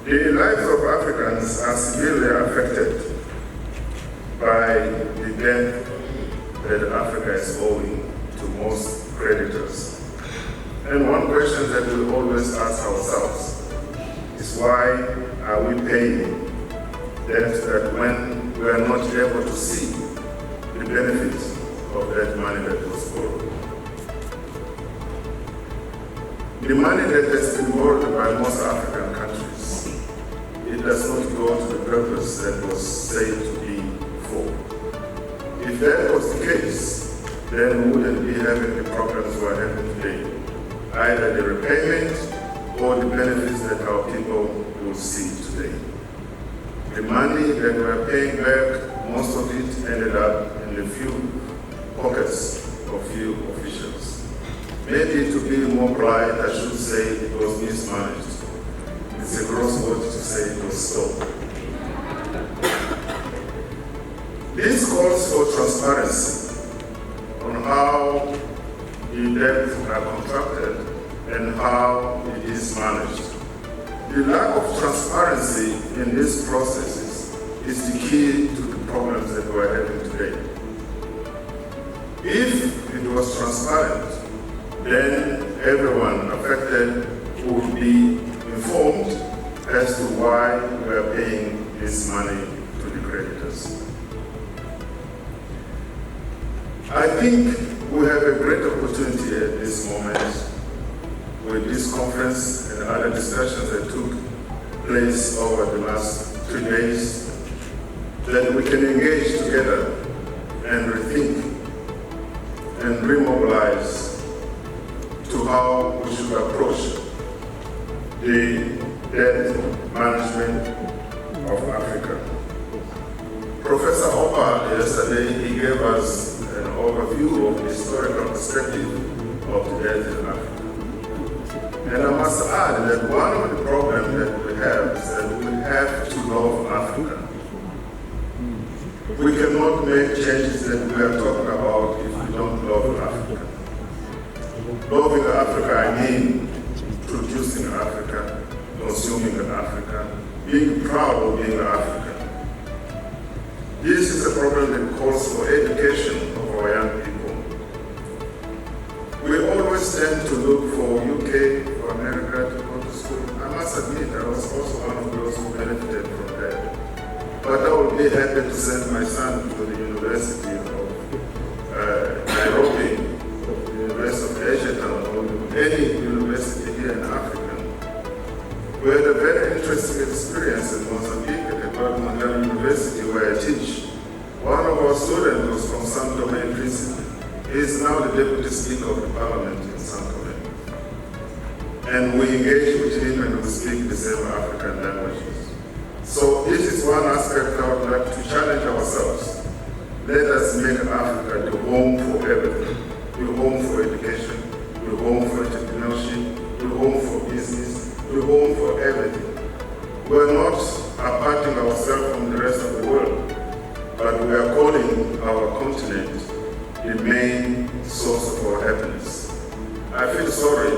The lives of Africans are severely affected by the debt that Africa is owing to most creditors. And one question that we always ask ourselves is, why are we paying debt that when we are not able to see the benefits of that money that was borrowed? The money that has been borrowed by most African countries, it does not go to the purpose that was said to be for. If that was the case, then we wouldn't be having the problems we're having today. Either the repayment or the benefits that our people will see today. The money that we're paying back, most of it ended up in the few pockets of few officials. Maybe to be more polite, I should say it was mismanaged. It's a gross word to say it was stolen. This calls for transparency on how the debts are contracted and how it is managed. The lack of transparency in these processes is the key to the problems that we're having today. If it was transparent, then everyone affected would be informed as to why we are paying this money to the creditors. I think we have a great opportunity at this moment with this conference and other discussions that took place over the last 3 days, that we can engage together and rethink and remobilize to how we should approach the debt management of Africa. Professor Hopper yesterday, he gave us an overview of the historical perspective of the debt in Africa. And I must add that one of the problems that we have is that we have to love Africa. We cannot make changes that we are talking about if we don't love Africa. Loving Africa, I mean producing Africa, consuming Africa, being proud of being African. This is a problem that calls for education of our young people. We always tend to look for UK, for America to go to school. I must admit, I was also one of those who benefited from that. But I would be happy to send my son to the University of Nairobi, the University of Asia, or any university here in Africa. We had a very interesting experience in Mozambique at Eduardo Namburete University where I teach. One of our students was from San Tome and Principe. He is now the Deputy Speaker of the Parliament in San Tome. And we engage with him and we speak the same African languages. So this is one aspect I would like to challenge ourselves. Let us make Africa the home for everything. The home for education, the home for entrepreneurship, the home for business, the home for everything. We're not aparting ourselves from the rest of the world, but we are calling our continent the main source of our happiness. I feel sorry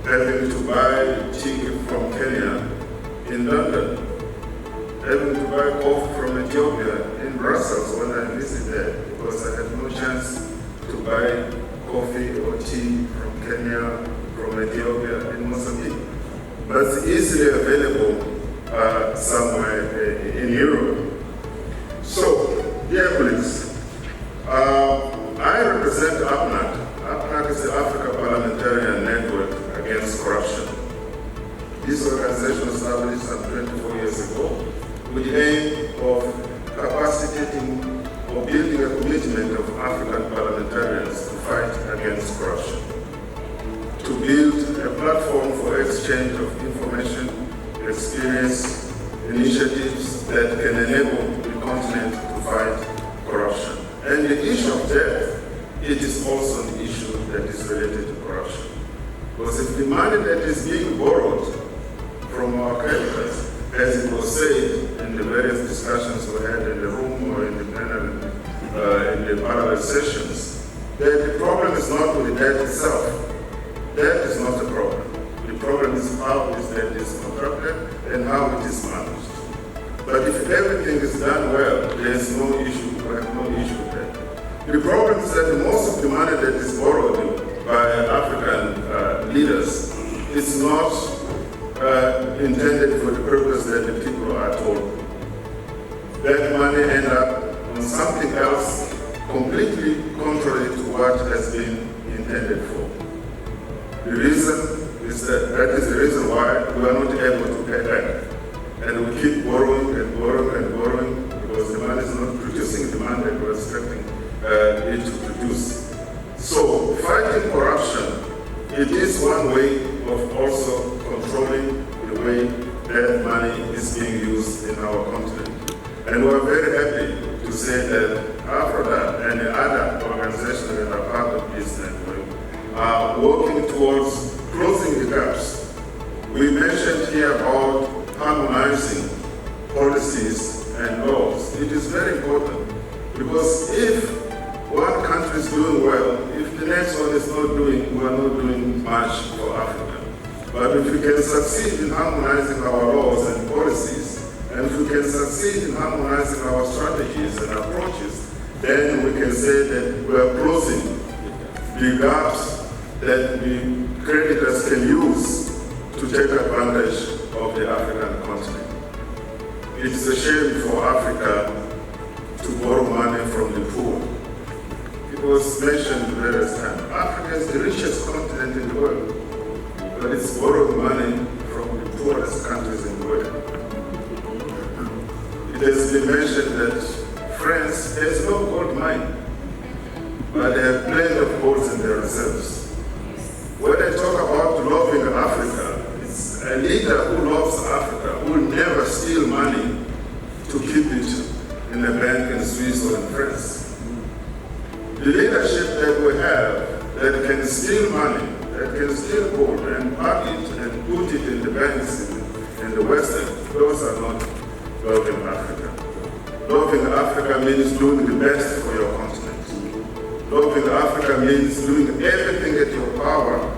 having to buy a ticket from Kenya in London, having to buy coffee from Ethiopia in Brussels when I visit there, because I had no chance to buy coffee or tea from Kenya, from Ethiopia in Mozambique. But it's easily available somewhere in Europe. So, dear colleagues, I represent APNAC. APNAC is the Africa Parliamentarian Network Against Corruption. This organization was established some 24 years ago with the aim of capacitating or building a commitment of African parliamentarians to fight against corruption, to build a platform for exchange of information, experience, initiatives that can enable the continent to fight corruption. And the issue of debt, it is also an issue that is related to corruption. Because if the money that is being borrowed from our creditors, as it was said in the various discussions we had in the room or in the panel, in the parallel sessions, that the problem is not with the debt itself. Debt is not the problem. The problem is how is that is contracted and how it is managed. But if everything is done well, there is no issue, we have no issue there. The problem is that most of the money that is borrowed by African leaders is not intended for the purpose that the people are told. That money ends up on something else completely contrary to what has been intended for. The reason is that is the reason why we are not able to pay back. And we keep borrowing and borrowing and borrowing because the money is not producing the money that we're expecting it to produce. So fighting corruption, it is one way of also controlling the way that money is being used in our continent. And we're very happy to say that AfCoDD and the other organizations that are part of this network are working towards closing the gaps. We mentioned here about harmonizing policies and laws. It is very important because if one country is doing well, if the next one is not doing, we are not doing much for Africa. But if we can succeed in harmonizing our laws and policies, and if we can succeed in harmonizing our strategies and approaches, then we can say that we are closing the gaps that the creditors can use to take advantage of the African continent. It is a shame for Africa to borrow money from the poor. It was mentioned various times. Africa is the richest continent in the world, but it's borrowing money from the poorest countries in the world. It has been mentioned that France has no gold mine, but they have plenty of gold in their reserves. When I talk about loving Africa, it's a leader who loves Africa, who will never steal money to keep it in a bank in Swiss or in France. The leadership that we have that can steal money, that can steal gold and pack it and put it in the banks in the Western, those are not loving Africa. Loving Africa means doing the best for your continent. Loving Africa means doing everything at your power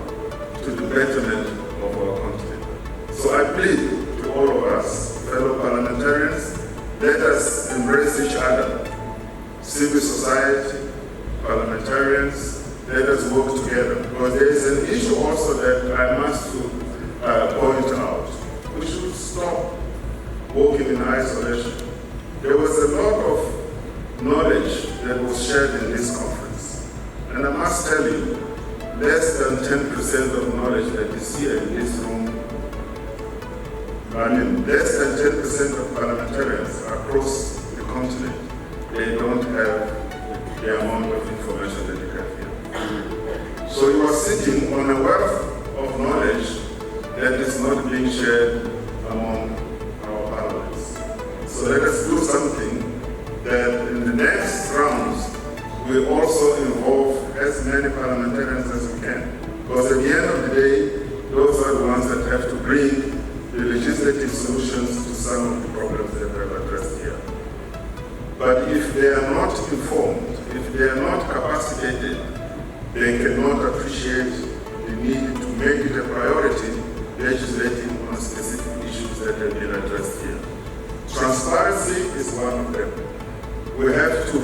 to the betterment of our continent. So I plead to all of us, fellow parliamentarians, let us embrace each other. Civil society, parliamentarians, let us work together. Because there is an issue also that I must point out. We should stop working in isolation. There was a lot of knowledge that was shared in this conference. And I must tell you, less than 10% of knowledge that is here in this room, less than 10% of parliamentarians across the continent, they don't have the amount of information that they have here. So you are sitting on a wealth of knowledge that is not being shared among our parliaments. So let us do something that in the next rounds we also involve as many parliamentarians as we can. Because at the end of the day, those are the ones that have to bring the legislative solutions to some of the problems that we have addressed here. But if they are not informed, if they are not capacitated, they cannot appreciate the need to make it a priority legislating on specific issues that have been addressed here. Transparency is one of them. We have to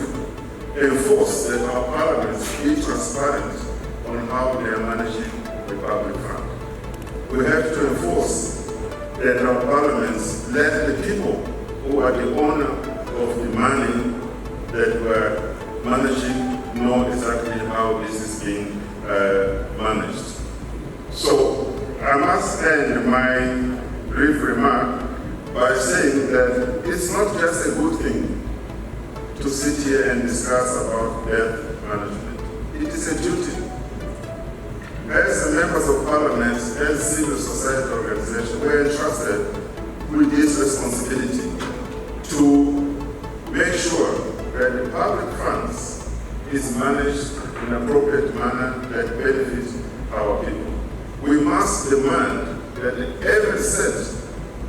enforce that our parliaments be transparent on how they are managing the public fund. We have to enforce that our parliaments let the people who are the owner of the money that we're managing know exactly how this is being managed. So I must end my brief remark by saying that it's not just a good thing to sit here and discuss about debt management. It is a duty. As members of parliament, as civil society organizations, we are entrusted with this responsibility to make sure that the public funds is managed in an appropriate manner that benefits our people. We must demand that every cent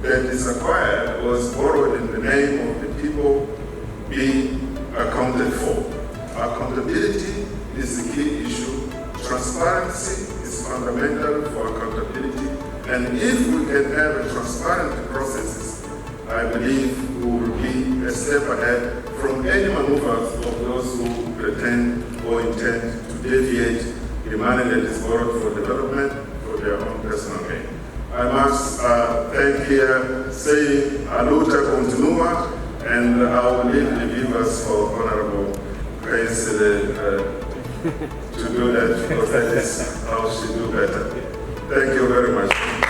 that is acquired was borrowed in the name of the people be accounted for. Accountability is the key issue. Transparency is fundamental for accountability, And if we can have transparent processes, I believe we will be a step ahead from any maneuvers of those who pretend or intend to deviate the money that is borrowed for development for their own personal gain. I must thank here, saying Aluta Continua, and I will leave the viewers for Honorable Grace to do that, because that is how she do better. Thank you very much.